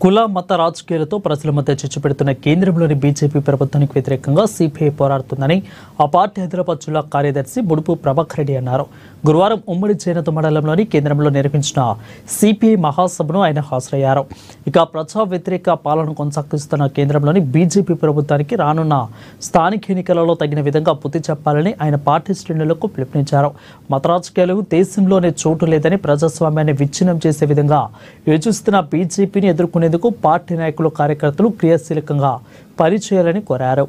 కుల మత రాజకీయాలతో ప్రజల మధ్య చిచ్చు పెడుతున్న కేంద్రంలోని బీజేపీ ప్రభుత్వానికి వ్యతిరేకంగా సిపిఐ పోరాడుతుందని ఆ పార్టీ హైదరాబాద్ జిల్లా కార్యదర్శి ముడుపు ప్రభాకర్ రెడ్డి అన్నారు. గురువారం ఉమ్మడి చేనేత మండలంలోని కేంద్రంలో నిర్వహించిన సిపిఐ మహాసభను ఆయన హాజరయ్యారు. ఇక ప్రజా వ్యతిరేక పాలన కొనసాగిస్తున్న కేంద్రంలోని బీజేపీ ప్రభుత్వానికి రానున్న స్థానిక ఎన్నికలలో తగిన విధంగా బుద్ధి చెప్పాలని ఆయన పార్టీ శ్రేణులకు పిలుపునిచ్చారు. మత రాజకీయాలు దేశంలోనే చోటు లేదని ప్రజాస్వామ్యాన్ని విచ్ఛిన్నం చేసే విధంగా యోచిస్తున్న బీజేపీని ఎదుర్కొనే పార్టీ నాయకులు కార్యకర్తలు క్రియాశీలకంగా పనిచేయాలని కోరారు.